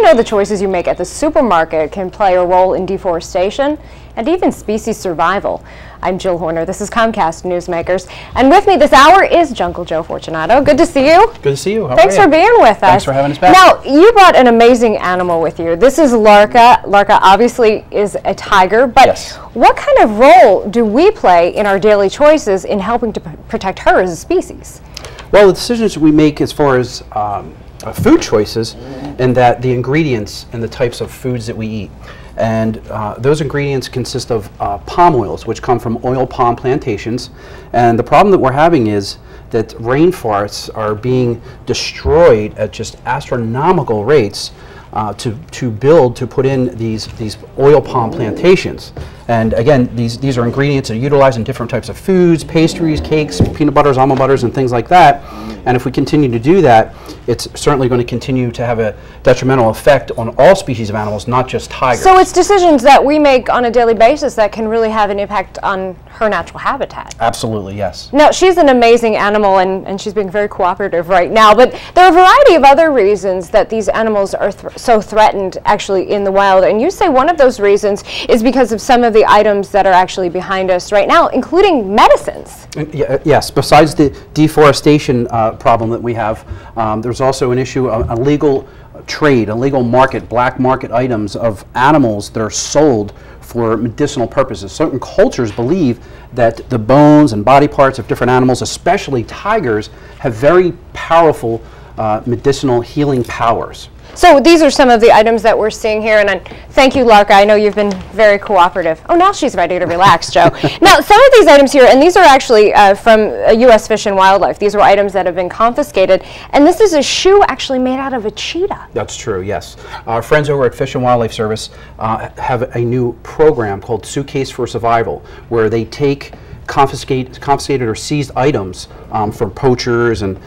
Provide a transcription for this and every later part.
know the choices you make at the supermarket can play a role in deforestation and even species survival. I'm Jill Horner. This is Comcast Newsmakers. And with me this hour is Jungle Joe Fortunato. Good to see you. Good to see you. Thanks for being with us. Thanks for having us back. Now, you brought an amazing animal with you. This is Larka. Larka obviously is a tiger, but yes. What kind of role do we play in our daily choices in helping to protect her as a species? Well, the decisions we make as far as food choices, and that the ingredients and the types of foods that we eat. And those ingredients consist of palm oils, which come from oil palm plantations. And the problem that we're having is that rainforests are being destroyed at just astronomical rates to put in these oil palm plantations. And again, these are ingredients that are utilized in different types of foods, pastries, cakes, peanut butters, almond butters, and things like that. And if we continue to do that, it's certainly going to continue to have a detrimental effect on all species of animals, not just tigers. So it's decisions that we make on a daily basis that can really have an impact on her natural habitat. Absolutely, yes. Now, she's an amazing animal, and she's being very cooperative right now, but there are a variety of other reasons that these animals are so threatened actually in the wild. And you say one of those reasons is because of some of the items that are actually behind us right now, including medicines. Yes, besides the deforestation problem that we have, there's also an issue of illegal trade, illegal market, black market items of animals that are sold for medicinal purposes. Certain cultures believe that the bones and body parts of different animals, especially tigers, have very powerful medicinal healing powers. So these are some of the items that we're seeing here, and thank you, Larka. I know you've been very cooperative. Oh, now she's ready to relax, Joe. Now, some of these items here, and these are actually from U.S. Fish and Wildlife. These were items that have been confiscated, and this is a shoe actually made out of a cheetah. That's true, yes. Our friends over at Fish and Wildlife Service have a new program called Suitcase for Survival, where they take confiscated or seized items from poachers and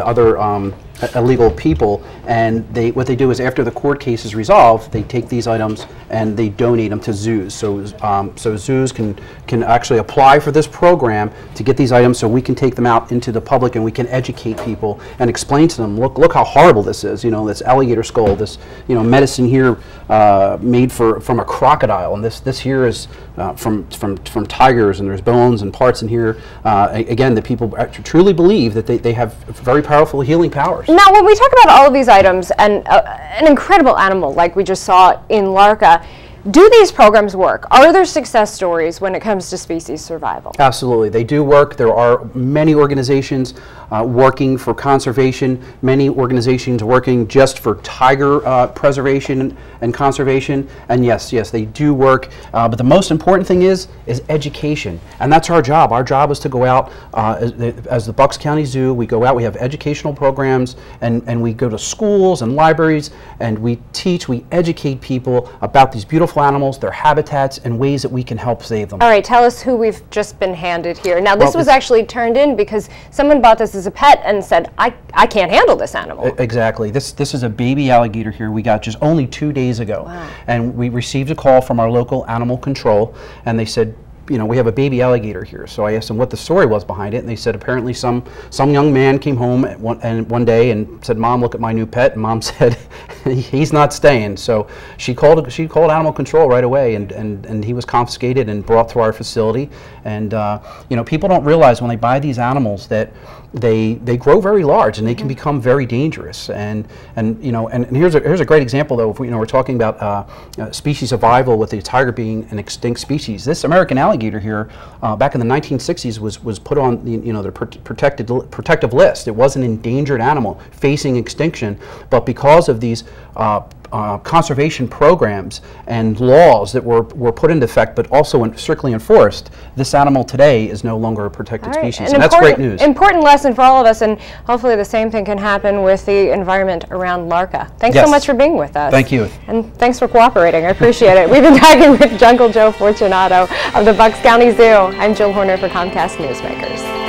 other illegal people, and what they do is after the court case is resolved, they take these items and they donate them to zoos. So zoos can actually apply for this program to get these items, so we can take them out into the public and we can educate people and explain to them, look how horrible this is. You know, this alligator skull, this medicine here made from a crocodile, and this here is from tigers, and there's bones and parts in here. Again, the people truly believe that they have very powerful healing powers. Now, when we talk about all of these items and an incredible animal like we just saw in Larka, do these programs work? Are there success stories when it comes to species survival? Absolutely. They do work. There are many organizations working for conservation, many organizations working just for tiger preservation and conservation. And yes, they do work. But the most important thing is education. And that's our job. Our job is to go out as the Bucks County Zoo. We go out, we have educational programs, and we go to schools and libraries, and we educate people about these beautiful animals, their habitats, and ways that we can help save them. All right, tell us who we've just been handed here. Now, this was actually turned in because someone bought this as a pet and said, I can't handle this animal. Exactly. This is a baby alligator here we got just only 2 days ago. Wow. And we received a call from our local animal control, and they said, we have a baby alligator here. So I asked them what the story was behind it, and they said apparently some young man came home one day and said, "Mom, look at my new pet." And Mom said, "He's not staying." So she called animal control right away, and he was confiscated and brought to our facility. And people don't realize when they buy these animals that they grow very large and they can become very dangerous. And here's a great example though. If we're talking about species survival with the tiger being an extinct species. This American alligator here, back in the 1960s, was put on the protective list. It was an endangered animal facing extinction, but because of these conservation programs and laws that were put into effect, but also strictly enforced, this animal today is no longer a protected species, and that's great news. Important lesson for all of us, and hopefully the same thing can happen with the environment around Larka. Thanks so much for being with us. Thank you. And thanks for cooperating. I appreciate it. We've been talking with Jungle Joe Fortunato of the Bucks County Zoo. I'm Jill Horner for Comcast Newsmakers.